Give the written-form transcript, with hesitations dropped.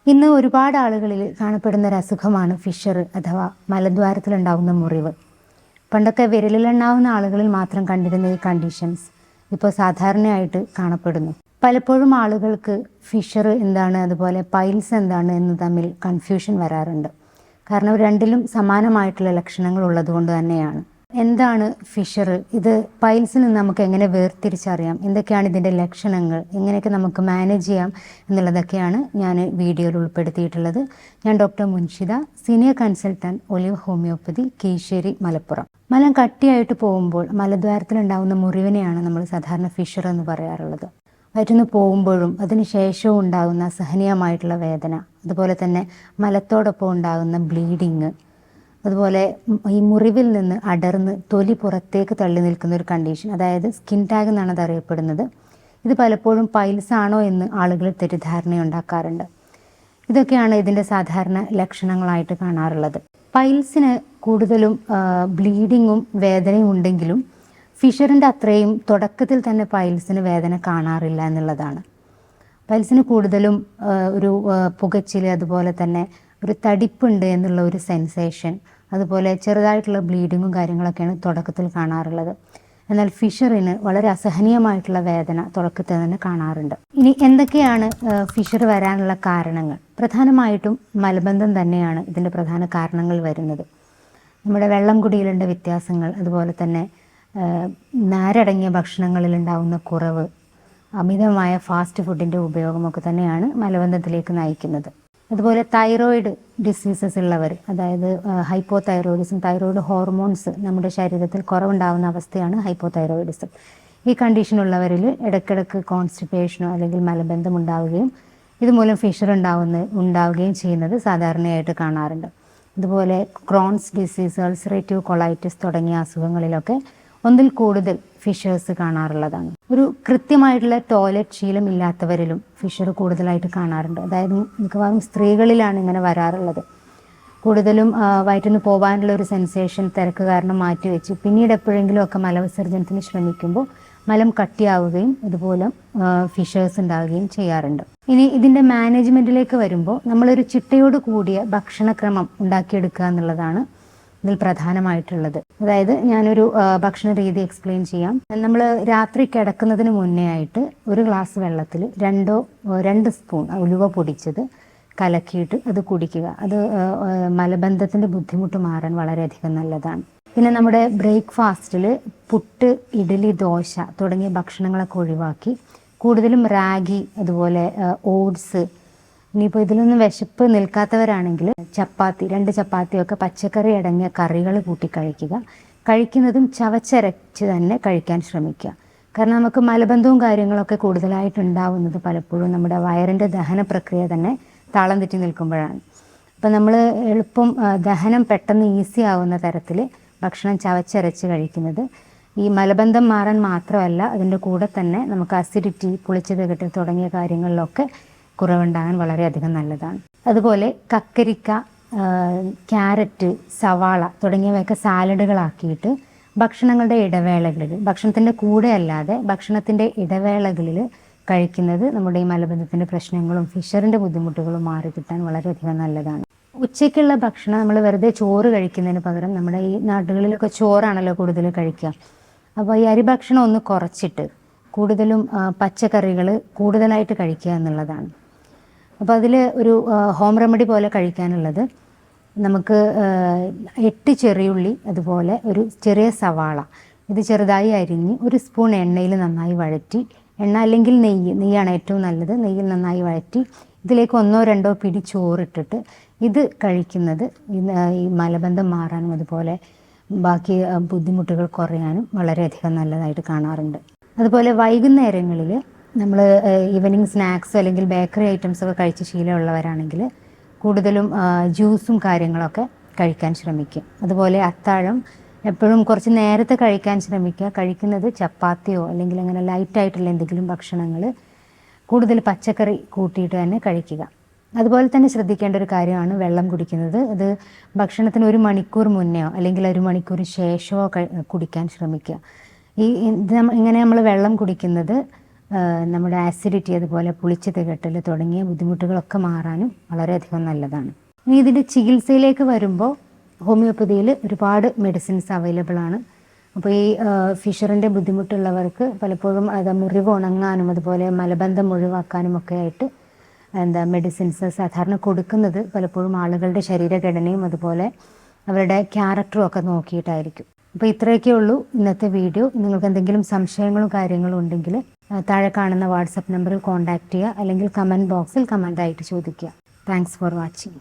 ഇന്ന് ഒരുപാട് ആളുകളിൽ കാണപ്പെടുന്ന ഒരു അസുഖമാണ് ഫിഷർ അഥവാ മലദ്വാരത്തിലുണ്ടാകുന്ന മുറിവ്. പണ്ടൊക്കെ വിരലിലെണ്ണാവുന്ന ആളുകളിൽ മാത്രം കണ്ടിരുന്ന ഈ കണ്ടീഷൻസ് ഇപ്പോൾ സാധാരണയായിട്ട് കാണപ്പെടുന്നു. പലപ്പോഴും ആളുകൾക്ക് ഫിഷർ എന്താണ്, അതുപോലെ പൈൽസ് എന്താണ് എന്ന് തമ്മിൽ കൺഫ്യൂഷൻ വരാറുണ്ട്. കാരണം രണ്ടിലും സമാനമായിട്ടുള്ള ലക്ഷണങ്ങൾ ഉള്ളതുകൊണ്ട് തന്നെയാണ്. എന്താണ് ഫിഷർ? ഇത് പൈൽസിൽ നിന്ന് നമുക്ക് എങ്ങനെ വേർതിരിച്ചറിയാം? എന്തൊക്കെയാണ് ഇതിൻ്റെ ലക്ഷണങ്ങൾ? എങ്ങനെയൊക്കെ നമുക്ക് മാനേജ് ചെയ്യാം എന്നുള്ളതൊക്കെയാണ് ഞാൻ വീഡിയോയിൽ ഉൾപ്പെടുത്തിയിട്ടുള്ളത്. ഞാൻ doctor Munshida, senior consultant, Olive Homoeopathy, Keezhissery, Malappuram. മലം കട്ടിയായിട്ട് പോകുമ്പോൾ മലദ്വാരത്തിലുണ്ടാകുന്ന മുറിവിനെയാണ് നമ്മൾ സാധാരണ ഫിഷർ എന്ന് പറയാറുള്ളത്. വയറ്റിന്ന് പോകുമ്പോഴും അതിനുശേഷവും ഉണ്ടാകുന്ന അസഹനീയമായിട്ടുള്ള വേദന, അതുപോലെ തന്നെ മലത്തോടൊപ്പം ഉണ്ടാകുന്ന ബ്ലീഡിങ്, അതുപോലെ ഈ മുറിവിൽ നിന്ന് അടർന്ന് തൊലി പുറത്തേക്ക് തള്ളി നിൽക്കുന്ന ഒരു കണ്ടീഷൻ, അതായത് സ്കിൻ ടാഗ് എന്നാണ് അത് അറിയപ്പെടുന്നത്. ഇത് പലപ്പോഴും പൈൽസ് ആണോ എന്ന് ആളുകൾ തെറ്റിദ്ധാരണയുണ്ടാക്കാറുണ്ട്. ഇതൊക്കെയാണ് ഇതിൻ്റെ സാധാരണ ലക്ഷണങ്ങളായിട്ട് കാണാറുള്ളത്. പൈൽസിന് കൂടുതലും ബ്ലീഡിങ്ങും വേദനയും ഉണ്ടെങ്കിലും ഫിഷറിൻ്റെ അത്രയും തുടക്കത്തിൽ തന്നെ പൈൽസിന് വേദന കാണാറില്ല എന്നുള്ളതാണ്. പൈൽസിന് കൂടുതലും ഒരു പുകച്ചിൽ, അതുപോലെ തന്നെ ഒരു തടിപ്പുണ്ട് എന്നുള്ള ഒരു സെൻസേഷൻ, അതുപോലെ ചെറുതായിട്ടുള്ള ബ്ലീഡിങ്ങും കാര്യങ്ങളൊക്കെയാണ് തുടക്കത്തിൽ കാണാറുള്ളത്. എന്നാൽ ഫിഷറിന് വളരെ അസഹനീയമായിട്ടുള്ള വേദന തുടക്കത്തിൽ തന്നെ കാണാറുണ്ട്. ഇനി എന്തൊക്കെയാണ് ഫിഷർ വരാനുള്ള കാരണങ്ങൾ? പ്രധാനമായിട്ടും മലബന്ധം തന്നെയാണ് ഇതിൻ്റെ പ്രധാന കാരണങ്ങൾ വരുന്നത്. നമ്മുടെ വെള്ളം കുടിയിലുണ്ട വ്യത്യാസങ്ങൾ, അതുപോലെ തന്നെ നാരടങ്ങിയ ഭക്ഷണങ്ങളിൽ ഉണ്ടാകുന്ന കുറവ്, അമിതമായ ഫാസ്റ്റ് ഫുഡിൻ്റെ ഉപയോഗമൊക്കെ തന്നെയാണ് മലബന്ധത്തിലേക്ക് നയിക്കുന്നത്. അതുപോലെ തൈറോയിഡ് ഡിസീസസ് ഉള്ളവർ, അതായത് ഹൈപ്പോതൈറോയിഡിസം, തൈറോയിഡ് ഹോർമോൺസ് നമ്മുടെ ശരീരത്തിൽ കുറവുണ്ടാകുന്ന അവസ്ഥയാണ് ഹൈപ്പോതൈറോയിഡിസം. ഈ കണ്ടീഷനുള്ളവരിൽ ഇടയ്ക്കിടയ്ക്ക് കോൺസ്റ്റിപ്പേഷനോ അല്ലെങ്കിൽ മലബന്ധം ഉണ്ടാവുകയും ഇതുമൂലം ഫിഷർ ഉണ്ടാവുകയും ചെയ്യുന്നത് സാധാരണയായിട്ട് കാണാറുണ്ട്. അതുപോലെ ക്രോൺസ് ഡിസീസ്, അൾസറേറ്റീവ് കൊളൈറ്റിസ് തുടങ്ങിയ അസുഖങ്ങളിലൊക്കെ ഒന്നിൽ കൂടുതൽ ഫിഷേഴ്സ് കാണാറുള്ളതാണ്. ഒരു കൃത്യമായിട്ടുള്ള ടോയ്ലറ്റ് ശീലം ഇല്ലാത്തവരിലും ഫിഷർ കൂടുതലായിട്ട് കാണാറുണ്ട്. അതായത് മിക്കവാറും സ്ത്രീകളിലാണ് ഇങ്ങനെ വരാറുള്ളത്. കൂടുതലും വയറ്റിന്ന് പോകാനുള്ള ഒരു സെൻസേഷൻ തിരക്ക് കാരണം മാറ്റിവെച്ച് പിന്നീട് എപ്പോഴെങ്കിലും ഒക്കെ മലവിസർജനത്തിന് ശ്രമിക്കുമ്പോൾ മലം കട്ടിയാവുകയും ഇതുപോലെ ഫിഷേഴ്സ് ഉണ്ടാവുകയും ചെയ്യാറുണ്ട്. ഇനി ഇതിൻ്റെ മാനേജ്മെൻറ്റിലേക്ക് വരുമ്പോൾ നമ്മളൊരു ചിട്ടയോട് കൂടിയ ഭക്ഷണക്രമം ഉണ്ടാക്കിയെടുക്കുക എന്നുള്ളതാണ് ഇതിൽ പ്രധാനമായിട്ടുള്ളത്. അതായത് ഞാനൊരു ഭക്ഷണ രീതി എക്സ്പ്ലെയിൻ ചെയ്യാം. നമ്മൾ രാത്രി കിടക്കുന്നതിന് മുന്നേ ആയിട്ട് ഒരു ഗ്ലാസ് വെള്ളത്തിൽ 2 സ്പൂൺ ഉലുവ പൊടിച്ചത് കലക്കിയിട്ട് അത് കുടിക്കുക. അത് മലബന്ധത്തിൻ്റെ ബുദ്ധിമുട്ട് മാറാൻ വളരെയധികം നല്ലതാണ്. പിന്നെ നമ്മുടെ ബ്രേക്ക്ഫാസ്റ്റിൽ പുട്ട്, ഇഡ്ഡലി, ദോശ തുടങ്ങിയ ഭക്ഷണങ്ങളൊക്കെ ഒഴിവാക്കി കൂടുതലും റാഗി, അതുപോലെ ഓട്സ്, ഇനിയിപ്പോൾ ഇതിലൊന്നും വിശപ്പ് നിൽക്കാത്തവരാണെങ്കിൽ ചപ്പാത്തി, 2 ചപ്പാത്തിയൊക്കെ പച്ചക്കറി അടങ്ങിയ കറികൾ കൂട്ടി കഴിക്കുക. കഴിക്കുന്നതും ചവച്ചരച്ച് തന്നെ കഴിക്കാൻ ശ്രമിക്കുക. കാരണം നമുക്ക് മലബന്ധവും കാര്യങ്ങളൊക്കെ കൂടുതലായിട്ടുണ്ടാവുന്നത് പലപ്പോഴും നമ്മുടെ വയറിൻ്റെ ദഹന പ്രക്രിയ തന്നെ താളം തെറ്റി നിൽക്കുമ്പോഴാണ്. അപ്പം നമ്മൾ എളുപ്പം ദഹനം പെട്ടെന്ന് ഈസി ആവുന്ന തരത്തിൽ ഭക്ഷണം ചവച്ചരച്ച് കഴിക്കുന്നത് ഈ മലബന്ധം മാറാൻ മാത്രമല്ല, അതിൻ്റെ കൂടെ തന്നെ നമുക്ക് അസിഡിറ്റി, പുളിച്ചത് കെട്ടൽ തുടങ്ങിയ കാര്യങ്ങളിലൊക്കെ കുറവുണ്ടാകാൻ വളരെയധികം നല്ലതാണ്. അതുപോലെ കക്കരിക്ക, ക്യാരറ്റ്, സവാള തുടങ്ങിയവയൊക്കെ സാലഡുകളാക്കിയിട്ട് ഭക്ഷണങ്ങളുടെ ഇടവേളകളിൽ, ഭക്ഷണത്തിൻ്റെ കൂടെ അല്ലാതെ ഭക്ഷണത്തിൻ്റെ ഇടവേളകളിൽ കഴിക്കുന്നത് നമ്മുടെ ഈ മലബന്ധത്തിൻ്റെ പ്രശ്നങ്ങളും ഫിഷറിൻ്റെ ബുദ്ധിമുട്ടുകളും മാറി കിട്ടാൻ വളരെയധികം നല്ലതാണ്. ഉച്ചയ്ക്കുള്ള ഭക്ഷണം നമ്മൾ വെറുതെ ചോറ് കഴിക്കുന്നതിന് പകരം, നമ്മുടെ ഈ നാടുകളിലൊക്കെ ചോറാണല്ലോ കൂടുതൽ കഴിക്കുക. അപ്പോൾ ഈ അരിഭക്ഷണം ഒന്ന് കുറച്ചിട്ട് കൂടുതലും പച്ചക്കറികൾ കൂടുതലായിട്ട് കഴിക്കുക എന്നുള്ളതാണ്. അപ്പോൾ അതിൽ ഒരു ഹോം റെമഡി പോലെ കഴിക്കാനുള്ളത്, നമുക്ക് 8 ചെറിയുള്ളി, അതുപോലെ ഒരു ചെറിയ സവാള, ഇത് ചെറുതായി അരിഞ്ഞ് 1 സ്പൂൺ എണ്ണയിൽ നന്നായി വഴറ്റി, എണ്ണ അല്ലെങ്കിൽ നെയ്യാണ് ഏറ്റവും നല്ലത്, നെയ്യിൽ നന്നായി വഴറ്റി ഇതിലേക്ക് 1-2 പിടി ചോറിട്ടിട്ട് ഇത് കഴിക്കുന്നത് ഈ മലബന്ധം മാറാനും അതുപോലെ ബാക്കി ബുദ്ധിമുട്ടുകൾ കുറയാനും വളരെയധികം നല്ലതായിട്ട് കാണാറുണ്ട്. അതുപോലെ വൈകുന്നേരങ്ങളിൽ നമ്മൾ ഈവനിങ് സ്നാക്സ് അല്ലെങ്കിൽ ബേക്കറി ഐറ്റംസൊക്കെ കഴിച്ച് ശീലമുള്ളവരാണെങ്കിൽ കൂടുതലും ജ്യൂസും കാര്യങ്ങളൊക്കെ കഴിക്കാൻ ശ്രമിക്കുക. അതുപോലെ അത്താഴം എപ്പോഴും കുറച്ച് നേരത്തെ കഴിക്കാൻ ശ്രമിക്കുക. കഴിക്കുന്നത് ചപ്പാത്തിയോ അല്ലെങ്കിൽ അങ്ങനെ ലൈറ്റായിട്ടുള്ള എന്തെങ്കിലും ഭക്ഷണങ്ങൾ കൂടുതൽ പച്ചക്കറി കൂട്ടിയിട്ട് തന്നെ കഴിക്കുക. അതുപോലെ തന്നെ ശ്രദ്ധിക്കേണ്ട ഒരു കാര്യമാണ് വെള്ളം കുടിക്കുന്നത്. അത് ഭക്ഷണത്തിന് 1 മണിക്കൂർ മുന്നെയോ അല്ലെങ്കിൽ 1 മണിക്കൂർ ശേഷമോ കുടിക്കാൻ ശ്രമിക്കുക. ഇങ്ങനെ നമ്മൾ വെള്ളം കുടിക്കുന്നത് നമ്മുടെ ആസിഡിറ്റി, അതുപോലെ പുളിച്ച തികട്ടൽ തുടങ്ങിയ ബുദ്ധിമുട്ടുകളൊക്കെ മാറാനും വളരെയധികം നല്ലതാണ്. ഇനി ഇതിൻ്റെ ചികിത്സയിലേക്ക് വരുമ്പോൾ ഹോമിയോപ്പതിയിൽ ഒരുപാട് മെഡിസിൻസ് അവൈലബിൾ ആണ്. അപ്പോൾ ഈ ഫിഷറിൻ്റെ ബുദ്ധിമുട്ടുള്ളവർക്ക് പലപ്പോഴും മുറിവ് ഉണങ്ങാനും അതുപോലെ മലബന്ധം ഒഴിവാക്കാനും ഒക്കെ ആയിട്ട് മെഡിസിൻസ് സാധാരണ കൊടുക്കുന്നത് പലപ്പോഴും ആളുകളുടെ ശരീരഘടനയും അതുപോലെ അവരുടെ ക്യാരക്ടറും ഒക്കെ നോക്കിയിട്ടായിരിക്കും. അപ്പോൾ ഇത്രയൊക്കെ ഉള്ളൂ ഇന്നത്തെ വീഡിയോ. നിങ്ങൾക്ക് എന്തെങ്കിലും സംശയങ്ങളും കാര്യങ്ങളും ഉണ്ടെങ്കിൽ താഴെ കാണുന്ന വാട്സപ്പ് നമ്പറിൽ കോൺടാക്റ്റ് ചെയ്യുക, അല്ലെങ്കിൽ കമൻറ്റ് ബോക്സിൽ കമൻ്റായിട്ട് ചോദിക്കുക. Thanks for watching.